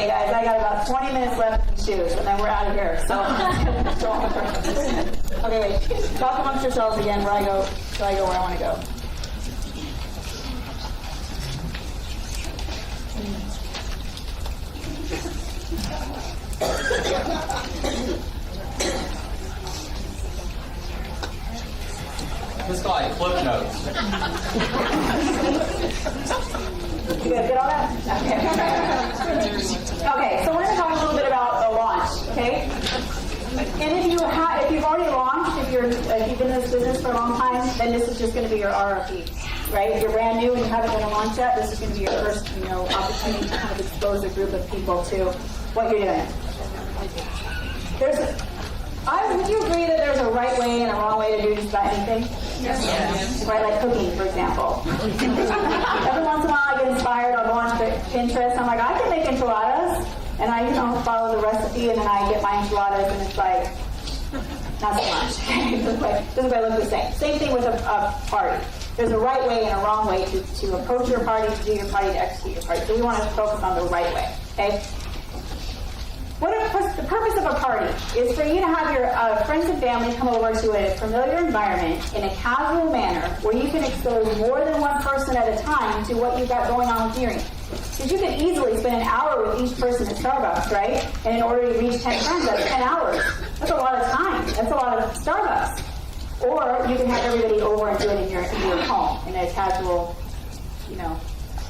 Okay, guys, I got about 20 minutes left in shoes, and then we're out of here. So, okay, wait. Talk amongst yourselves again. Where I go where I want to go. Let's call it Cliff Notes. You guys get all that? Okay, so we're going to talk a little bit about the launch, okay? And if you've already launched, if you've been in this business for a long time, then this is just going to be your RRP, right? If you're brand new and you haven't done a launch yet, this is going to be your first, opportunity to kind of expose a group of people to what you're doing. Would you agree that there's a right way and a wrong way to do just about anything? Yes. Right, like cooking, for example. Every once in a while I get inspired, I'll go on Pinterest, I'm like, I can make enchiladas, and I, follow the recipe, and then I get my enchiladas, and it's like, not so much. Doesn't quite look the same. Same thing with a party. There's a right way and a wrong way to approach your party, to do your party, to execute your party. So we want to focus on the right way, okay? The purpose of a party is for you to have your friends and family come over to a familiar environment in a casual manner where you can expose more than one person at a time to what you've got going on with Nerium. Because you could easily spend an hour with each person at Starbucks, right? And in order to reach 10 friends, that's 10 hours. That's a lot of time. That's a lot of Starbucks. Or you can have everybody over and do it in your home in a casual,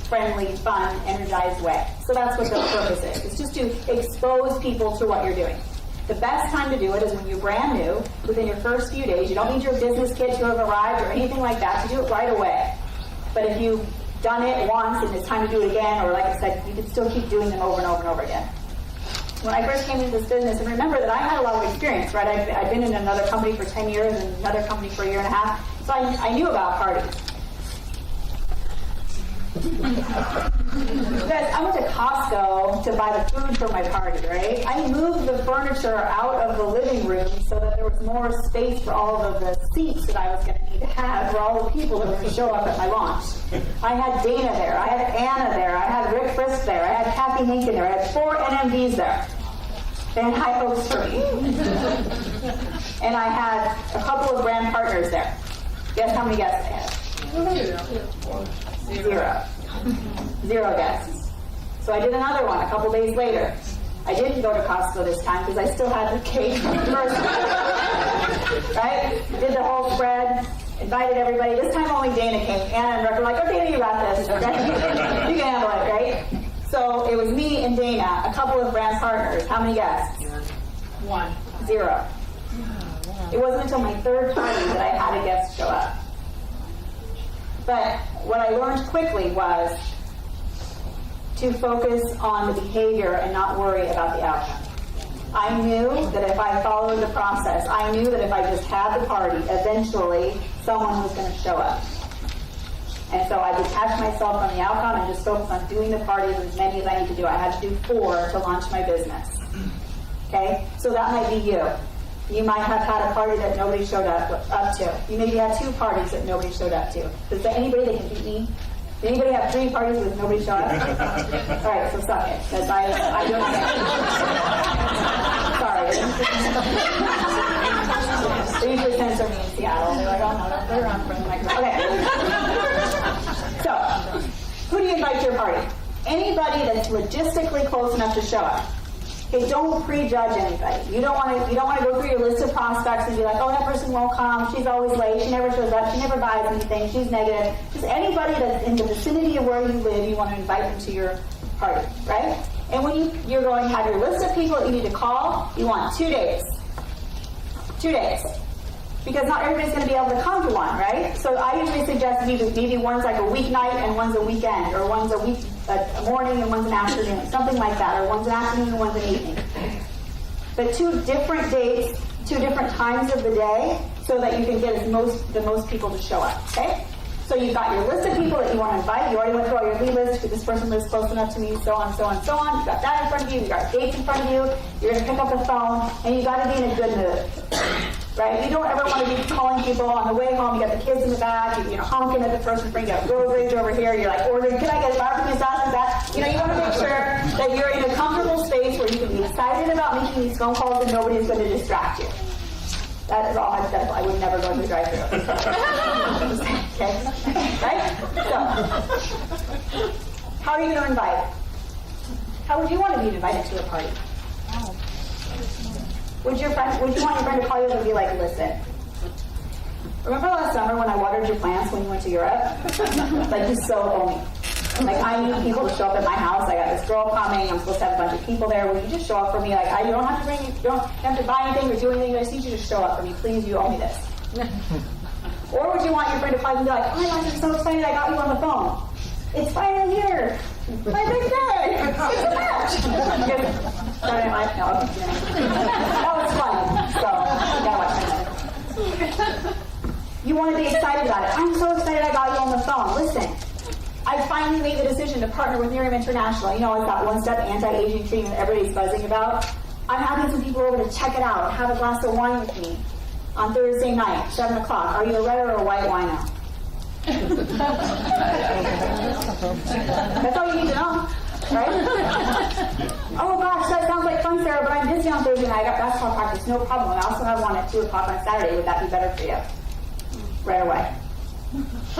friendly, fun, energized way. So that's what the purpose is. It's just to expose people to what you're doing. The best time to do it is when you're brand new, within your first few days. You don't need your business kit to have arrived or anything like that to do it right away. But if you've done it once and it's time to do it again, or like I said, you can still keep doing them over and over and over again. When I first came into this business, and remember that I had a lot of experience, right? I've been in another company for 10 years and another company for a year and a half, so I knew about parties. Guys, I went to Costco to buy the food for my party, right? I moved the furniture out of the living room so that there was more space for all of the seats that I was going to need to have for all the people that were going to show up at my launch. I had Dana there, I had Anna there, I had Rick Frisk there, I had Kathy Hinken there, I had 4 NMVs there. They had high hopes for me. And I had a couple of brand partners there. Guess how many guests I had? 0 guests. So I did another one a couple days later. I didn't go to Costco this time because I still had the cake from the first time. Right? Did the whole spread, invited everybody. This time only Dana came. Anna and Rick were like, okay, you got this. Right? You can handle it, right? So it was me and Dana, a couple of brand partners. How many guests? 1. 0. It wasn't until my third party that I had a guest show up. But what I learned quickly was to focus on the behavior and not worry about the outcome. I knew that if I followed the process, I knew that if I just had the party, eventually someone was going to show up. And so I detached myself from the outcome and just focused on doing the parties as many as I need to do. I had to do 4 to launch my business. Okay? So that might be you. You might have had a party that nobody showed up to. You maybe had 2 parties that nobody showed up to. Is there anybody that can beat me? Did anybody have 3 parties with nobody showed up? All right, so suck it, because I don't care. Sorry. They usually censor me in Seattle. They're like, oh no, they're around for the microphone. Okay. So, who do you invite to your party? Anybody that's logistically close enough to show up. Okay, don't prejudge anybody. You don't want to go through your list of prospects and be like, oh, that person won't come. She's always late. She never shows up. She never buys anything. She's negative. Just anybody that's in the vicinity of where you live, you want to invite them to your party, right? And when you're going to have your list of people that you need to call, you want 2 days. 2 days. Because not everybody's going to be able to come to one, right? So I usually suggest maybe one's like a weeknight and one's a weekend, or one's a morning and one's an afternoon, something like that, or one's an afternoon and one's an evening. But 2 different dates, 2 different times of the day, so that you can get the most people to show up, okay? So you've got your list of people that you want to invite. You already went through all your lead list, because this person lives close enough to me, so on, so on, so on. You've got that in front of you. You've got dates in front of you. You're going to pick up the phone, and you've got to be in a good mood. Right? You don't ever want to be calling people on the way home. You got the kids in the back. You're honking at the person, bring up road rage over here. You're like ordering, can I get a barbecue sauce and that? You want to make sure that you're in a comfortable excited about making these phone calls and nobody's going to distract you. That is all hypothetical. I would never go to the drive-thru. Okay? Right? So, how are you going to invite? How would you want to be invited to a party? Would you want your friend to call you and be like, listen, remember last summer when I watered your plants when you went to Europe? Like, you so owe me. Like, I need people to show up at my house. I got this girl coming. I'm supposed to have a bunch of people there. Will you just show up for me? Like, you don't have to you don't have to buy anything or do anything. I just need you to show up for me. Please, you owe me this. Or would you want your friend to call you and be like, oh my gosh, I'm so excited I got you on the phone. It's finally here. My big day. It's a match. Sorry, Mike. No, I'm kidding. That was fun. So, you gotta watch my You want to be excited about it. I'm so excited I got you on the phone. Listen. I finally made the decision to partner with Nerium International. You know, it's that one-step anti-aging cream that everybody's buzzing about. I'm having some people over to check it out, have a glass of wine with me on Thursday night, 7 o'clock. Are you a red or a white wino? That's all you need to know, right? Oh gosh, that sounds like fun, Sarah, but I'm busy on Thursday night. I got basketball practice, no problem. I also have one at 2 o'clock on Saturday. Would that be better for you? Right away. I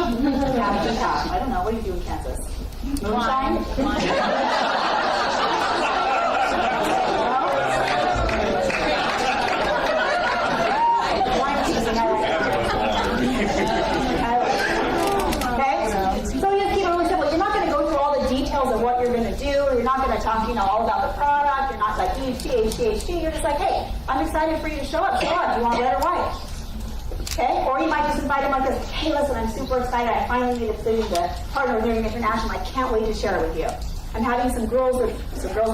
don't know. What do you do in Kansas? Moonshine? Okay? So you just keep it really simple. You're not going to go through all the details of what you're going to do. You're not going to talk, all about the product. You're not like THC. You're just like, hey, I'm excited for you to show up. Show up. Do you want red or white? Okay? Or you might just invite them like this. Hey, listen, I'm super excited. I finally made a decision to partner with Nerium International. I can't wait to share it with you. I'm having some girls and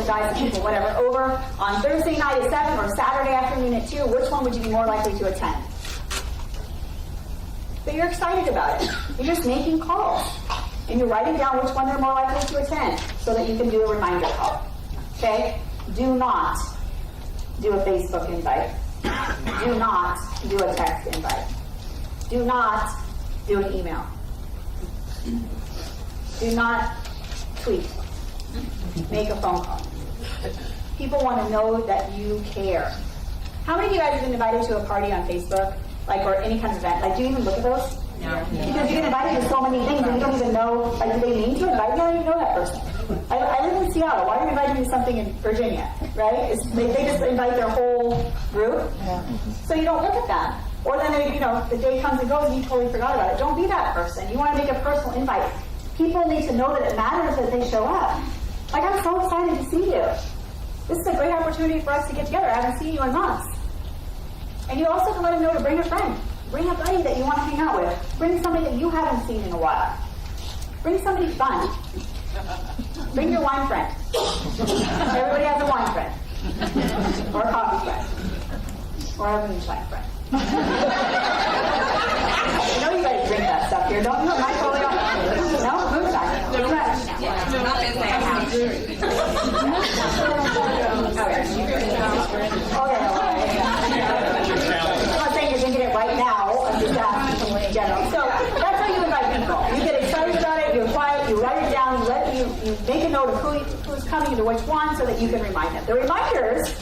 guys and people, whatever, over on Thursday night at 7 or Saturday afternoon at 2. Which one would you be more likely to attend? But you're excited about it. You're just making calls. And you're writing down which one they're more likely to attend so that you can do a reminder call. Okay? Do not do a Facebook invite. Do not do a text invite. Do not do an email. Do not tweet. Make a phone call. People want to know that you care. How many of you guys have been invited to a party on Facebook, or any kind of event? Do you even look at those? No. Because you get invited to so many things and you don't even know, do they mean to invite you? You don't even know that person. I live in Seattle. Why are you inviting me to something in Virginia? Right? They just invite their whole group. Yeah. So you don't look at that. Or then, the day comes and goes and you totally forgot about it. Don't be that person. You want to make a personal invite. People need to know that it matters that they show up. I'm so excited to see you. This is a great opportunity for us to get together. I haven't seen you in months. And you also can let them know to bring a friend. Bring a buddy that you want to hang out with. Bring somebody that you haven't seen in a while. Bring somebody fun. Bring your wine friend. Everybody has a wine friend. Or a coffee friend. Or a moonshine friend. I know you guys drink that stuff here, don't you? Am I totally off? No? Moonshine. Not this I'm not saying you're drinking it right now. I'm just asking in general. So that's how you invite people. You get excited about it, you're quiet, you write it down, you make a note of who's coming to which one so that you can remind them. The reminders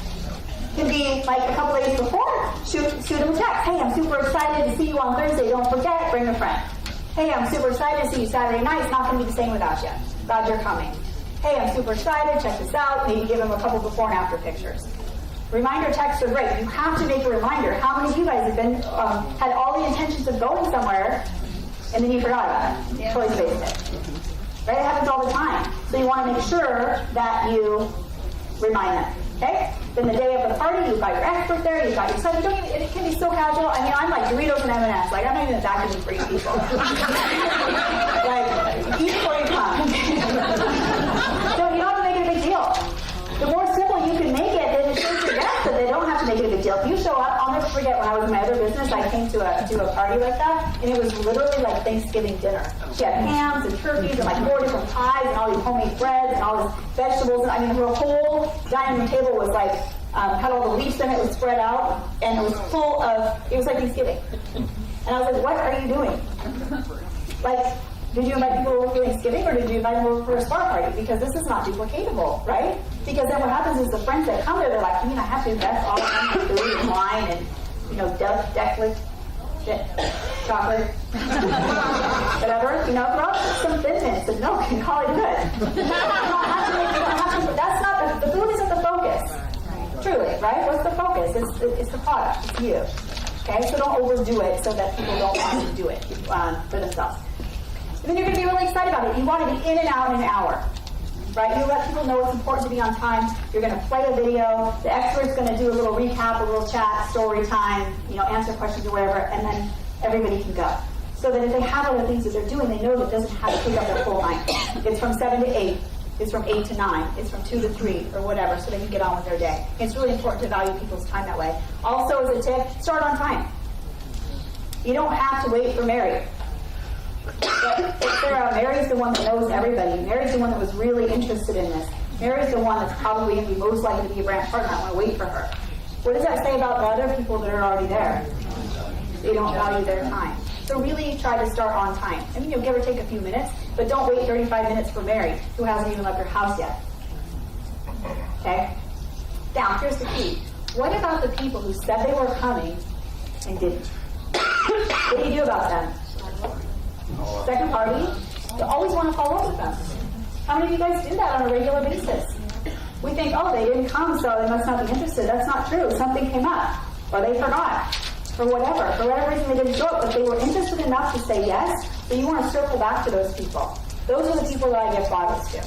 can be a couple days before. Shoot them a text. Hey, I'm super excited to see you on Thursday. Don't forget, bring a friend. Hey, I'm super excited to see you Saturday night. It's not going to be the same without you. Glad you're coming. Hey, I'm super excited. Check this out. Maybe give them a couple before and after pictures. Reminder texts are great. You have to make a reminder. How many of you guys have been had all the intentions of going somewhere and then you forgot about it? Yeah. Totally spaced it. Right? It happens all the time. So you want to make sure that you remind them. Okay? Then the day of the party, you've got your expert there, you've got your stuff. It can be so casual. I'm like Doritos and M&Ms. I'm not even that good for you people. Eat before you come. So you don't have to make it a big deal. The more simple you can make it, then it shows your guests that they don't have to make it a big deal. If you show up, I'll never forget when I was in my other business, I came to a party like that, and it was literally like Thanksgiving dinner. She had hams and turkeys and 4 different pies and all these homemade breads and all these vegetables. And her whole dining room table was had all the leaves in it, was spread out, and it was full of, it was like Thanksgiving. And I was like, what are you doing? Did you invite people over for Thanksgiving, or did you invite them over for a spa party? Because this is not duplicatable, right? Because then what happens is the friends that come there, they're like, I have to invest all the time in food and wine and, Deckless, chocolate, whatever, throw out some Thin Mints and milk and call it good. That's not, the food isn't the focus. Truly, right? What's the focus? It's the product. It's you. Okay? So don't overdo it so that people don't want to do it for themselves. And then you're going to be really excited about it. You want to be in and out in an hour. Right? You let people know it's important to be on time. You're going to play a video. The expert's going to do a little recap, a little chat, story time, answer questions or whatever, and then everybody can go. So that if they have other things that they're doing, they know that it doesn't have to take up their full night. It's from 7 to 8. It's from 8 to 9. It's from 2 to 3 or whatever, so they can get on with their day. It's really important to value people's time that way. Also, as a tip, start on time. You don't have to wait for Mary. But Sarah, Mary's the one that knows everybody. Mary's the one that was really interested in this. Mary's the one that's probably going to be most likely to be a brand partner. I want to wait for her. What does that say about the other people that are already there? They don't value their time. So really try to start on time. You'll give or take a few minutes, but don't wait 35 minutes for Mary, who hasn't even left her house yet. Okay? Now, here's the key. What about the people who said they were coming and didn't? What do you do about them? Second party, you always want to follow up with them. How many of you guys do that on a regular basis? We think, oh, they didn't come, so they must not be interested. That's not true. Something came up, or they forgot, or whatever. For whatever reason, they didn't show up, but they were interested enough to say yes, so you want to circle back to those people. Those are the people that I give bottles to.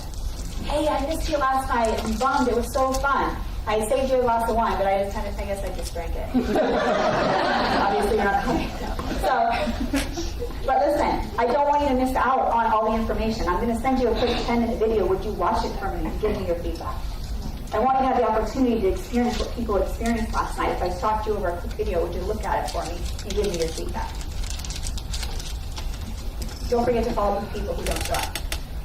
Hey, I missed you last night. I'm bummed. It was so fun. I saved you a glass of wine, but I guess I just drank it. Obviously, you're not coming. But listen, I don't want you to miss out on all the information. I'm going to send you a quick 10-minute video. Would you watch it for me and give me your feedback? I want you to have the opportunity to experience what people experienced last night. If I talked to you over a quick video, would you look at it for me and give me your feedback? Don't forget to follow up with people who don't show up.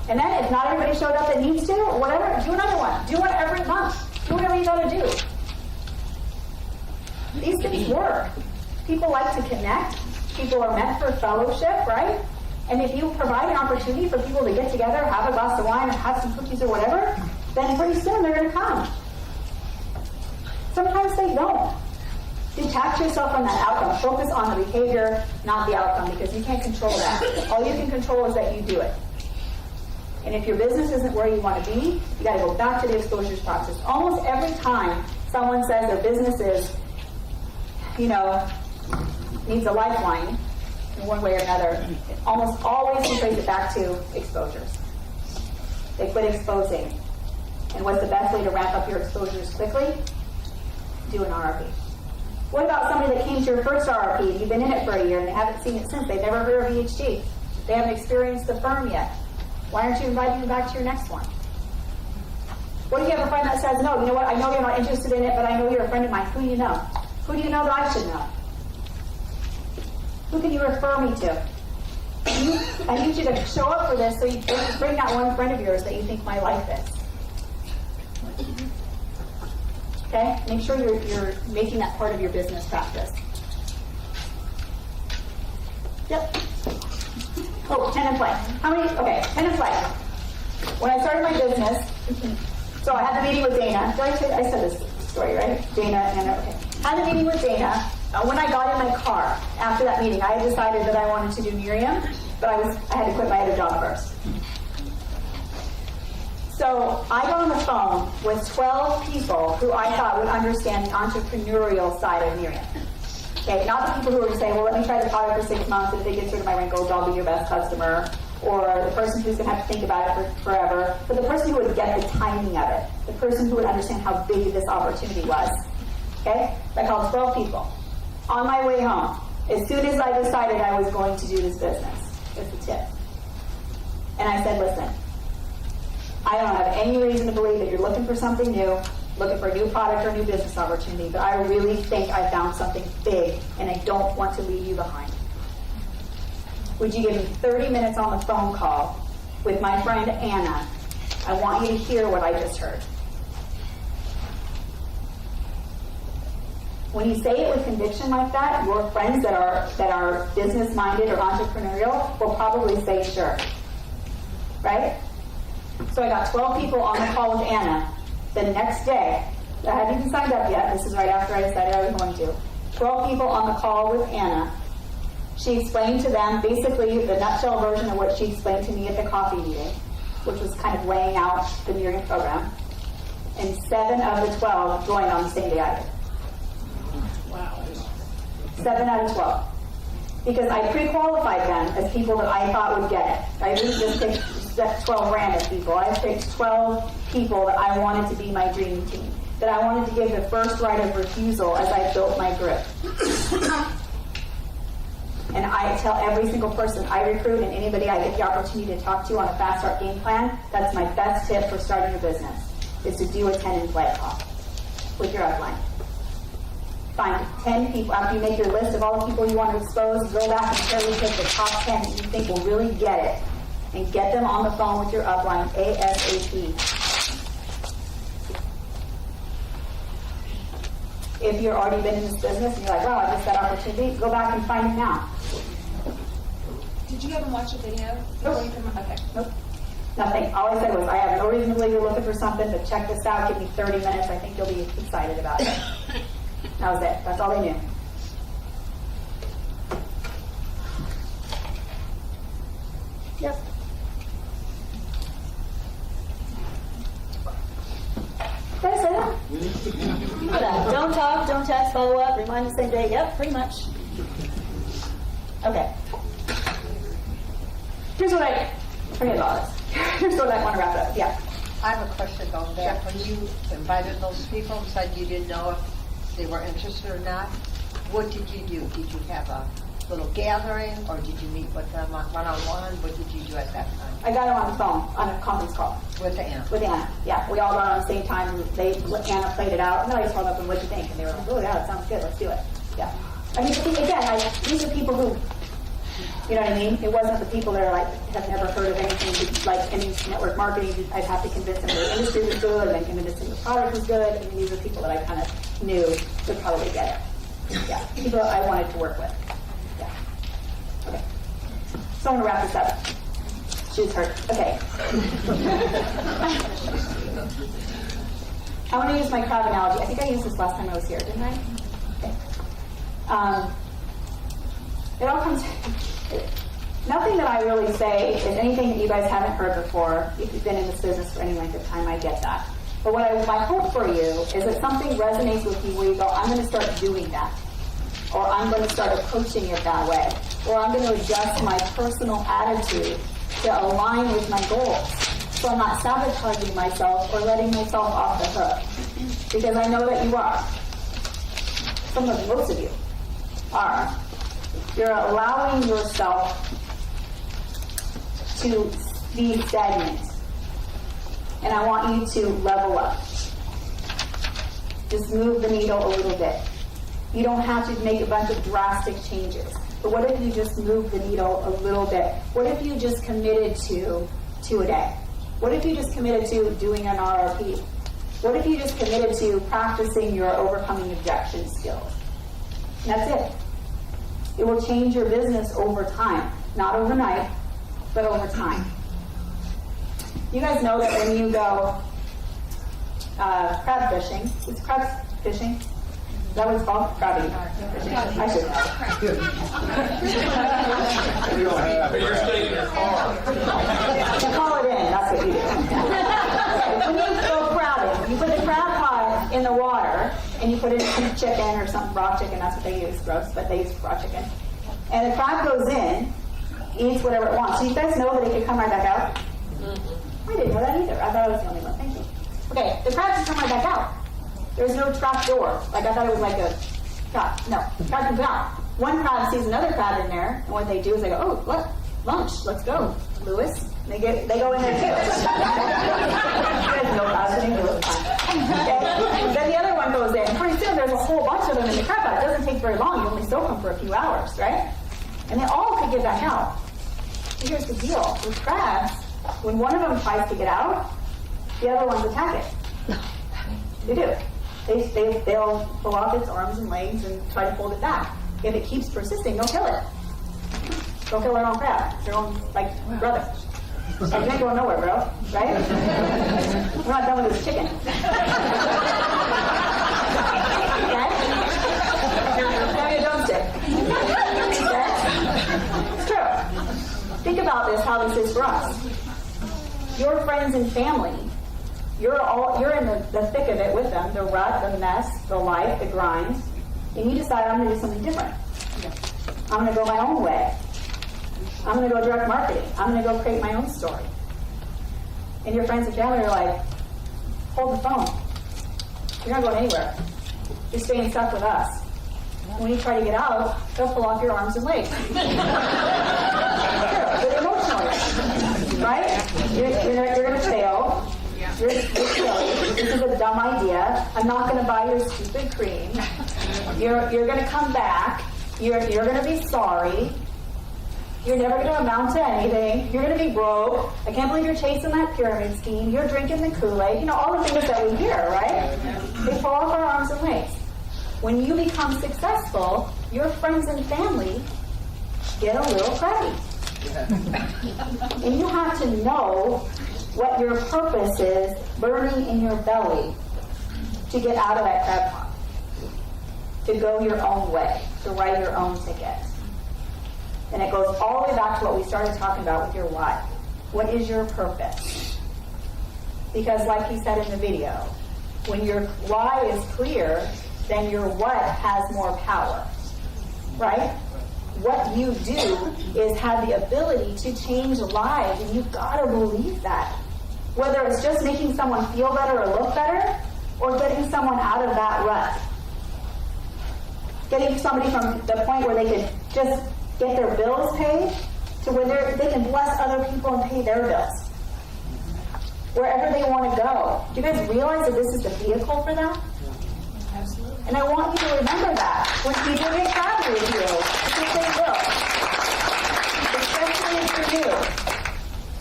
And then, if not everybody showed up that needs to, or whatever, do another one. Do one every month. Do whatever you got to do. These things work. People like to connect. People are meant for fellowship, right? And if you provide an opportunity for people to get together, have a glass of wine, or have some cookies or whatever, then pretty soon they're going to come. Sometimes they don't. Detach yourself from that outcome. Focus on the behavior, not the outcome, because you can't control that. All you can control is that you do it. And if your business isn't where you want to be, you got to go back to the exposures process. Almost every time someone says their business is, needs a lifeline in one way or another, almost always you trace it back to exposures. They quit exposing. And what's the best way to ramp up your exposures quickly? Do an RRP. What about somebody that came to your first RRP and you've been in it for a year and they haven't seen it since? They've never heard of EHG. They haven't experienced the firm yet. Why aren't you inviting them back to your next one? What if you have a friend that says, no, you know what, I know you're not interested in it, but I know you're a friend of mine. Who do you know? Who do you know that I should know? Who can you refer me to? I need you to show up for this so you bring that one friend of yours that you think might like this. Okay? Make sure you're making that part of your business practice. Yep. Oh, 10 and play. How many? Okay, 10 and play. When I started my business, so I had the meeting with Dana. I said this story, right? Dana and okay. Had the meeting with Dana. When I got in my car after that meeting, I had decided that I wanted to do Nerium, but I had to quit my other job first. So I got on the phone with 12 people who I thought would understand the entrepreneurial side of Nerium. Okay, not the people who were saying, well, let me try the product for 6 months, and if they get through to my wrinkles, I'll be your best customer, or the person who's going to have to think about it for forever, but the person who would get the timing of it, the person who would understand how big this opportunity was. Okay? I called 12 people. On my way home, as soon as I decided I was going to do this business, it's a tip. And I said, listen, I don't have any reason to believe that you're looking for something new, looking for a new product or a new business opportunity, but I really think I found something big, and I don't want to leave you behind. Would you give me 30 minutes on the phone call with my friend Anna? I want you to hear what I just heard. When you say it with conviction like that, your friends that are business-minded or entrepreneurial will probably say sure. Right? So I got 12 people on the call with Anna. The next day, I hadn't even signed up yet. This is right after I decided I was going to. 12 people on the call with Anna. She explained to them basically the nutshell version of what she explained to me at the coffee meeting, which was kind of laying out the Nerium program. And 7 of the 12 joined on the same day I did. Wow. 7 out of 12. Because I pre-qualified them as people that I thought would get it. I didn't just pick 12 random people. I picked 12 people that I wanted to be my dream team. That I wanted to give the first right of refusal as I built my group. And I tell every single person I recruit and anybody I get the opportunity to talk to on a fast start game plan, that's my best tip for starting a business, is to do a 10 and play call with your upline. Find 10 people, after you make your list of all the people you want to expose, go back and cherry pick the top 10 that you think will really get it, and get them on the phone with your upline ASAP. If you've already been in this business and you're like, wow, I missed that opportunity, go back and find it now. Did you ever watch a video? Nope. Okay. Nope. Nothing. All I said was, I have no reason to believe you're looking for something, but check this out, give me 30 minutes, I think you'll be excited about it. That was it. That's all they knew. Yep. Did I say that? You know that. Don't talk, don't text, follow up, remind the same day. Yep, pretty much. Okay. Here's what forget about this. Here's what I want to wrap it up. Yeah. I have a question going back. When you invited those people and said you didn't know if they were interested or not, what did you do? Did you have a little gathering, or did you meet with them one-on-one? What did you do at that time? I got them on the phone, on a conference call. With Anna? With Anna, yeah. We all got on at the same time, and Anna played it out, and then I just called up and what'd you think? And they were like, oh yeah, that sounds good, let's do it. Yeah. I mean, again, these are people who, you know what I mean? It wasn't the people that are like, have never heard of anything like any network marketing. I'd have to convince them the industry was good, and then convince them the product was good. I mean, these are people that I kind of knew would probably get it. Yeah, people I wanted to work with. Yeah. Okay. So I'm going to wrap this up. She's hurt. Okay. I want to use my crab analogy. I think I used this last time I was here, didn't I? Okay. It all comes... Nothing that I really say is anything that you guys haven't heard before. If you've been in this business for any length of time, I get that. But my hope for you is that something resonates with you where you go, I'm going to start doing that. Or I'm going to start approaching it that way. Or I'm going to adjust my personal attitude to align with my goals. So I'm not sabotaging myself or letting myself off the hook. Because I know that you are. Most of you are. You're allowing yourself to be stagnant. And I want you to level up. Just move the needle a little bit. You don't have to make a bunch of drastic changes. But what if you just move the needle a little bit? What if you just committed to 2 a day? What if you just committed to doing an RRP? What if you just committed to practicing your overcoming objection skills? And that's it. It will change your business over time. Not overnight, but over time. You guys know that when you go crab fishing, it's crab fishing. Is that what it's called? Crab eating. I should know. But you're staying in your car. You call it in, that's what you do. When you go crabbing, you put the crab pot in the water, and you put it in chicken or some raw chicken, that's what they use, gross, but they use raw chicken. And the crab goes in, eats whatever it wants. So you guys know that it can come right back out? I didn't know that either. I thought I was the only one. Thank you. Okay, the crab can come right back out. There's no trap door. Like I thought it was like a trap. No, crab comes out. One crab sees another crab in there, and what they do is they go, oh, look, lunch, let's go, Lewis. And they go in there too. There's no crabs in there. Okay? Then the other one goes in. Pretty soon there's a whole bunch of them in the crab pot. It doesn't take very long. You only soak them for a few hours, right? And they all could get back out. And here's the deal. With crabs, when one of them tries to get out, the other ones attack it. They do. they'll pull off its arms and legs and try to hold it back. If it keeps persisting, they'll kill it. They'll kill their own crab, their own brother. And you ain't going nowhere, bro, right? We're not done with this chicken. Okay? Give me a drumstick. Okay? It's true. Think about this, how this is for us. Your friends and family, you're in the thick of it with them, the rut, the mess, the life, the grind, and you decide, I'm going to do something different. I'm going to go my own way. I'm going to go direct marketing. I'm going to go create my own story. And your friends and family are like, hold the phone. You're not going anywhere. You're staying stuck with us. When you try to get out, they'll pull off your arms and legs. But emotionally, right? You're going to fail. You're silly. This is a dumb idea. I'm not going to buy your stupid cream. You're going to come back. You're going to be sorry. You're never going to amount to anything. You're going to be broke. I can't believe you're chasing that pyramid scheme. You're drinking the Kool-Aid. All the things that we hear, right? They pull off our arms and legs. When you become successful, your friends and family get a little crabby. And you have to know what your purpose is burning in your belly to get out of that crab pond, to go your own way, to write your own ticket. And it goes all the way back to what we started talking about with your why. What is your purpose? Because like he said in the video, when your why is clear, then your what has more power, right? What you do is have the ability to change lives, and you've got to believe that. Whether it's just making someone feel better or look better, or getting someone out of that rut. Getting somebody from the point where they can just get their bills paid to where they can bless other people and pay their bills. Wherever they want to go. Do you guys realize that this is the vehicle for that? Absolutely. And I want you to remember that when people get crabby with you, because they will.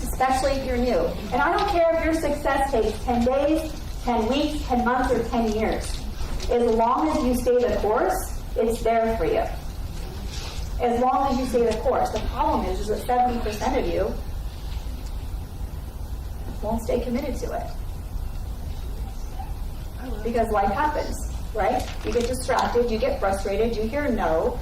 Especially if you're new. And I don't care if your success takes 10 days, 10 weeks, 10 months, or 10 years. As long as you stay the course, it's there for you. As long as you stay the course. The problem is that 70% of you won't stay committed to it. Because life happens, right? You get distracted, you get frustrated, you hear no.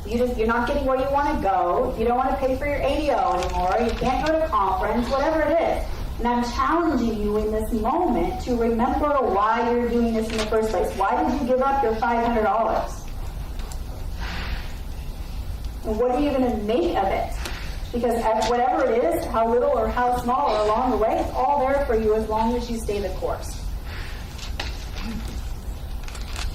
You're not getting where you want to go. You don't want to pay for your ADO anymore. You can't go to conference, whatever it is. And I'm challenging you in this moment to remember why you're doing this in the first place. Why did you give up your $500? And what are you going to make of it? Because whatever it is, how little or how small or along the way, it's all there for you as long as you stay the course.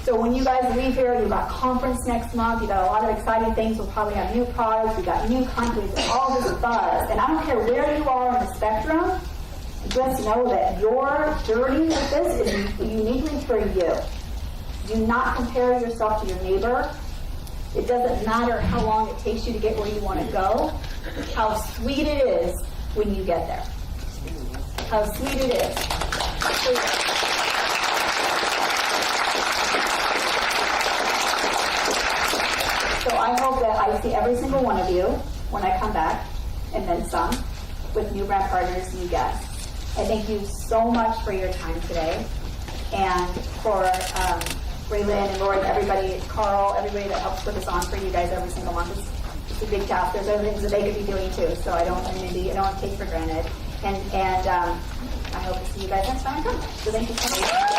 So when you guys leave here, you've got conference next month, you've got a lot of exciting things, we'll probably have new products, we've got new countries, all this buzz. And I don't care where you are on the spectrum, just know that your journey with this is uniquely for you. Do not compare yourself to your neighbor. It doesn't matter how long it takes you to get where you want to go. How sweet it is when you get there. How sweet it is. So I hope that I see every single one of you when I come back, and then some, with new brand partners, new guests. I thank you so much for your time today, and for Raylyn and Lori, everybody, Carl, everybody that helps put this on for you guys every single month. It's a big task. There's other things that they could be doing too, so I don't want to take for granted. And I hope to see you guys next time I come. So thank you so much.